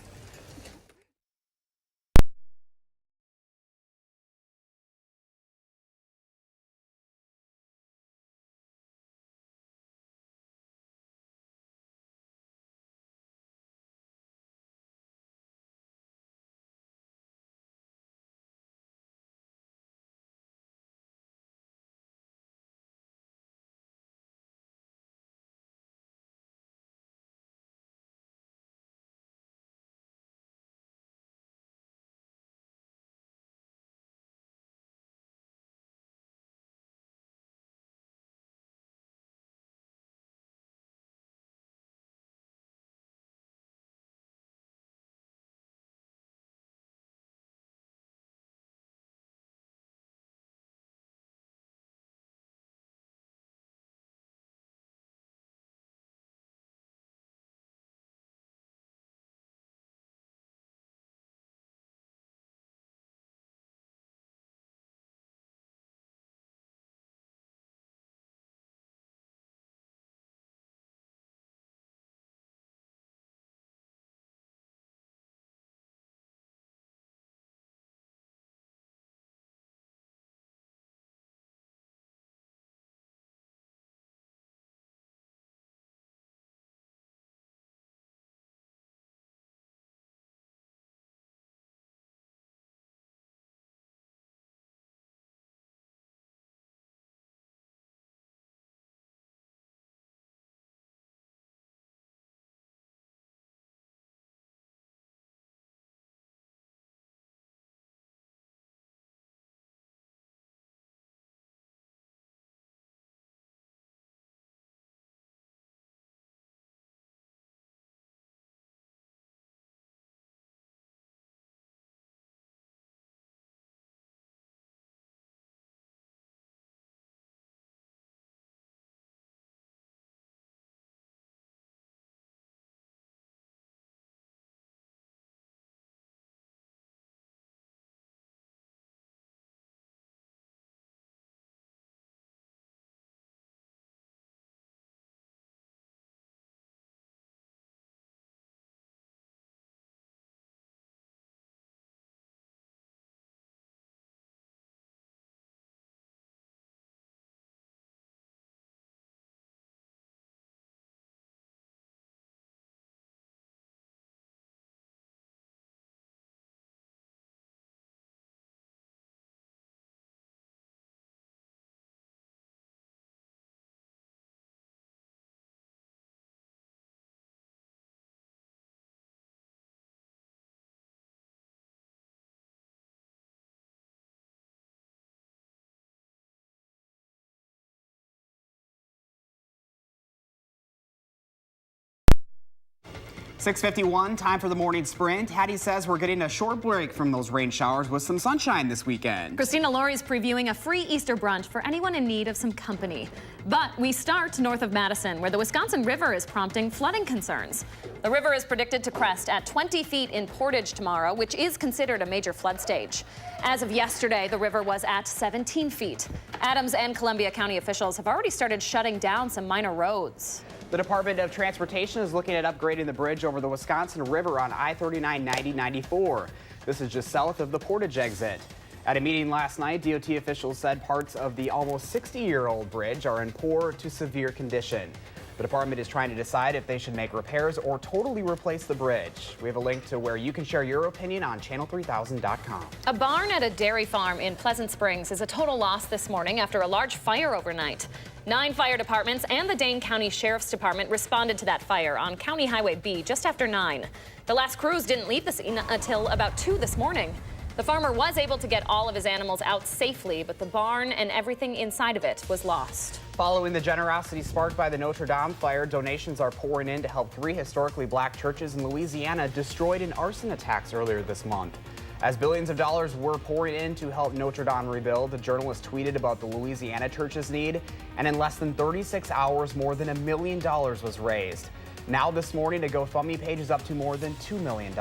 S2: 6:51, time for the morning sprint. Hattie says we're getting a short break from those rain showers with some sunshine this weekend.
S1: Christina Laurie's previewing a free Easter brunch for anyone in need of some company. But we start north of Madison, where the Wisconsin River is prompting flooding concerns. The river is predicted to crest at 20 feet in Portage tomorrow, which is considered a major flood stage. As of yesterday, the river was at 17 feet. Adams and Columbia County officials have already started shutting down some minor roads.
S2: The Department of Transportation is looking at upgrading the bridge over the Wisconsin River on I-39-90-94. This is just south of the Portage exit. At a meeting last night, DOT officials said parts of the almost 60-year-old bridge are in poor to severe condition. The department is trying to decide if they should make repairs or totally replace the bridge. We have a link to where you can share your opinion on channel3000.com.
S1: A barn at a dairy farm in Pleasant Springs is a total loss this morning after a large fire overnight. 9 fire departments and the Dane County Sheriff's Department responded to that fire on County Highway B just after 9. The last crews didn't leave the scene until about 2 this morning. The farmer was able to get all of his animals out safely, but the barn and everything inside of it was lost.
S2: Following the generosity sparked by the Notre Dame fire, donations are pouring in to help 3 historically black churches in Louisiana destroyed in arson attacks earlier this month. As billions of dollars were pouring in to help Notre Dame rebuild, the journalist tweeted about the Louisiana church's need, and in less than 36 hours, more than $1 million was raised. Now this morning, the GoFundMe page is up to more than $2 million.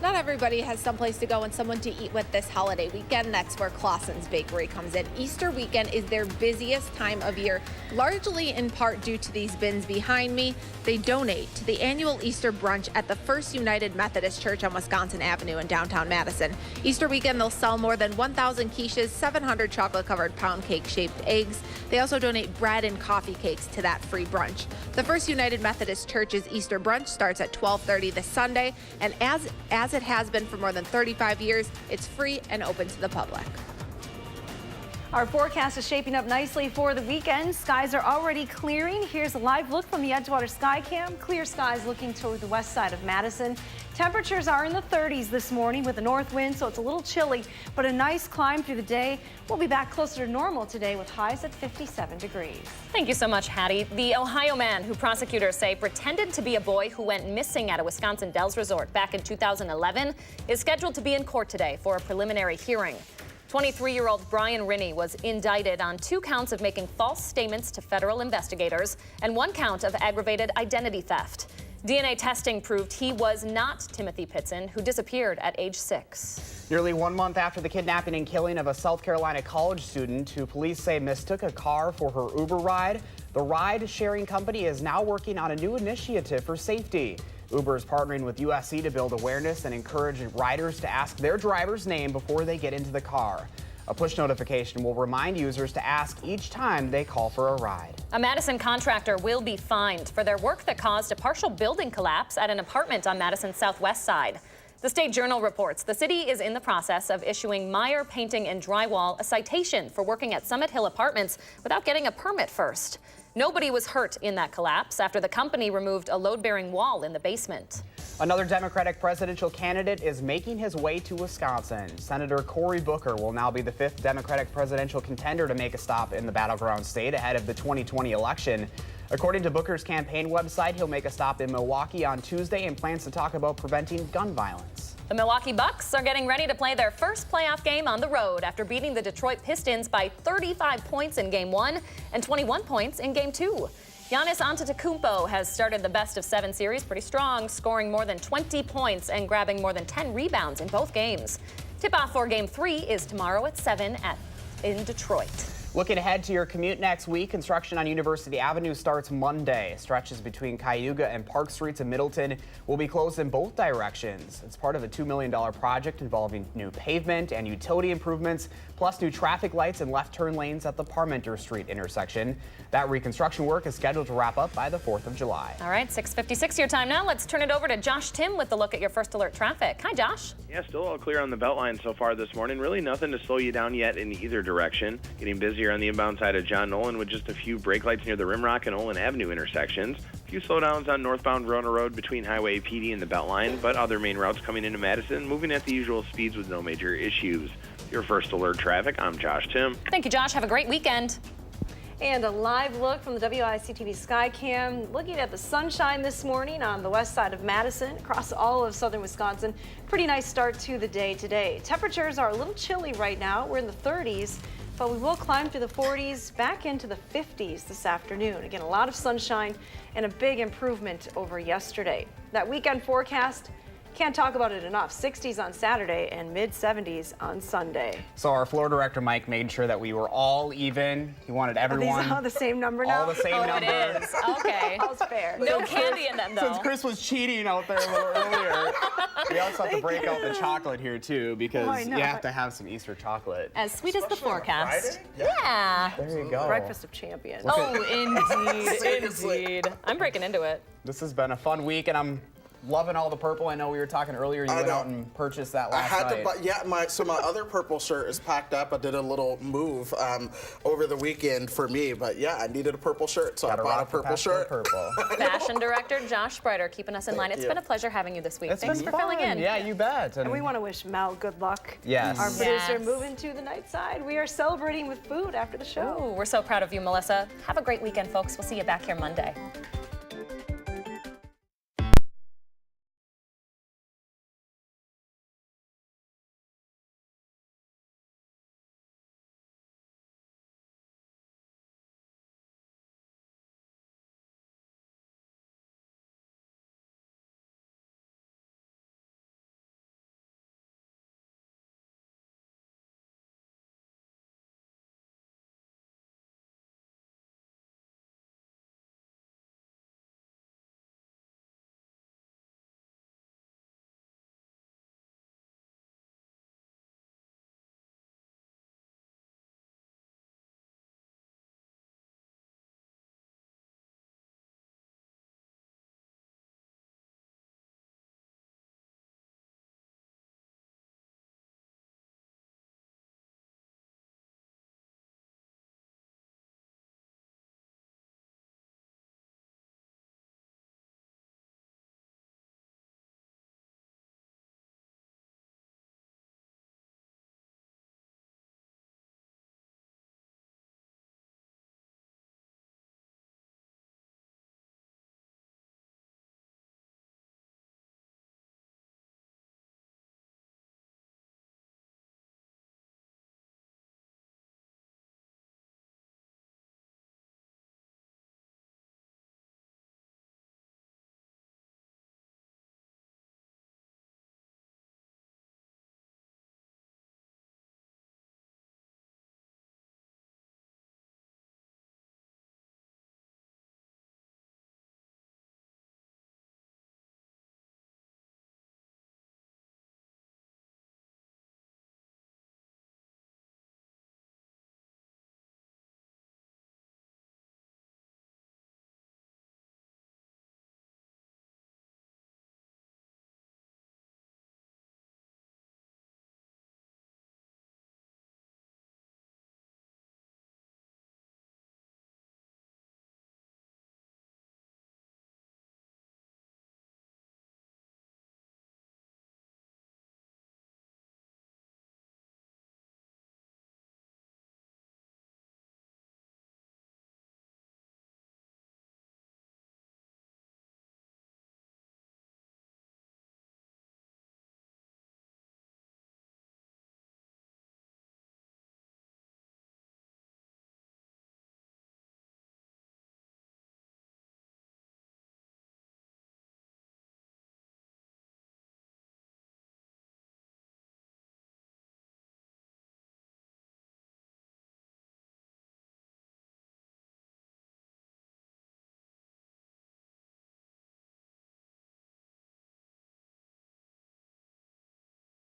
S6: Not everybody has someplace to go and someone to eat with this holiday weekend. That's where Clausen's Bakery comes in. Easter weekend is their busiest time of year, largely in part due to these bins behind me. They donate to the annual Easter brunch at the First United Methodist Church on Wisconsin Avenue in downtown Madison. Easter weekend, they'll sell more than 1,000 quiches, 700 chocolate-covered pound cake-shaped eggs. They also donate bread and coffee cakes to that free brunch. The First United Methodist Church's Easter brunch starts at 12:30 this Sunday, and as it has been for more than 35 years, it's free and open to the public.
S4: Our forecast is shaping up nicely for the weekend. Skies are already clearing. Here's a live look from the Edgewater Skycam. Clear skies looking toward the west side of Madison. Temperatures are in the 30s this morning with a north wind, so it's a little chilly, but a nice climb through the day. We'll be back closer to normal today with highs at 57 degrees.
S1: Thank you so much, Hattie. The Ohio man who prosecutors say pretended to be a boy who went missing at a Wisconsin Dells resort back in 2011 is scheduled to be in court today for a preliminary hearing. 23-year-old Brian Rinney was indicted on 2 counts of making false statements to federal investigators and 1 count of aggravated identity theft. DNA testing proved he was not Timothy Pitson, who disappeared at age 6.
S2: Nearly 1 month after the kidnapping and killing of a South Carolina college student who police say mistook a car for her Uber ride, the ride-sharing company is now working on a new initiative for safety. Uber is partnering with USC to build awareness and encourage riders to ask their driver's name before they get into the car. A push notification will remind users to ask each time they call for a ride.
S1: A Madison contractor will be fined for their work that caused a partial building collapse at an apartment on Madison's southwest side. The State Journal reports the city is in the process of issuing Meyer Painting and Drywall a citation for working at Summit Hill Apartments without getting a permit first. Nobody was hurt in that collapse after the company removed a load-bearing wall in the basement.
S2: Another Democratic presidential candidate is making his way to Wisconsin. Senator Cory Booker will now be the 5th Democratic presidential contender to make a stop in the battleground state ahead of the 2020 election. According to Booker's campaign website, he'll make a stop in Milwaukee on Tuesday and plans to talk about preventing gun violence.
S1: The Milwaukee Bucks are getting ready to play their first playoff game on the road after beating the Detroit Pistons by 35 points in Game 1 and 21 points in Game 2. Giannis Antetokounmpo has started the best-of-7 series pretty strong, scoring more than 20 points and grabbing more than 10 rebounds in both games. Tip-off for Game 3 is tomorrow at 7 in Detroit.
S2: Looking ahead to your commute next week, construction on University Avenue starts Monday. Stretches between Cayuga and Park Streets in Middleton will be closed in both directions. It's part of a $2 million project involving new pavement and utility improvements, plus new traffic lights and left turn lanes at the Parmenter Street intersection. That reconstruction work is scheduled to wrap up by the 4th of July.
S1: All right, 6:56 your time now. Let's turn it over to Josh Tim with a look at your first alert traffic. Hi, Josh.
S8: Yeah, still all clear on the Beltline so far this morning. Really nothing to slow you down yet in either direction. Getting busier on the inbound side of John Nolan with just a few brake lights near the Rimrock and Olin Avenue intersections. A few slowdowns on northbound Verona Road between Highway PD and the Beltline, but other main routes coming into Madison moving at the usual speeds with no major issues. Your first alert traffic, I'm Josh Tim.
S1: Thank you, Josh. Have a great weekend.
S4: And a live look from the WISC-TV Skycam, looking at the sunshine this morning on the west side of Madison, across all of southern Wisconsin. Pretty nice start to the day today. Temperatures are a little chilly right now. We're in the 30s, but we will climb through the 40s, back into the 50s this afternoon. Again, a lot of sunshine and a big improvement over yesterday. That weekend forecast, can't talk about it enough. 60s on Saturday and mid-70s on Sunday.
S2: So our floor director, Mike, made sure that we were all even. He wanted everyone.
S4: Are these all the same number now?
S2: All the same number.
S1: It is. Okay.
S4: All's fair.
S1: No candy in them, though.
S2: Since Chris was cheating out there a little earlier, we also have to break out the chocolate here, too, because you have to have some Easter chocolate.
S1: As sweet as the forecast.
S2: Friday?
S1: Yeah.
S2: There you go.
S4: Breakfast of champions.
S1: Oh, indeed. I'm breaking into it.
S2: This has been a fun week, and I'm loving all the purple. I know we were talking earlier. You went out and purchased that last night.
S19: I had to buy, yeah. So my other purple shirt is packed up. I did a little move over the weekend for me, but yeah, I needed a purple shirt, so I bought a purple shirt.
S1: Fashion director Josh Spreiter keeping us in line. It's been a pleasure having you this week. Thanks for filling in.
S2: Yeah, you bet.
S4: And we want to wish Mel good luck.
S2: Yes.
S4: Our producer moving to the night side. We are celebrating with food after the show.
S1: Ooh, we're so proud of you, Melissa. Have a great weekend, folks. We'll see you back here Monday.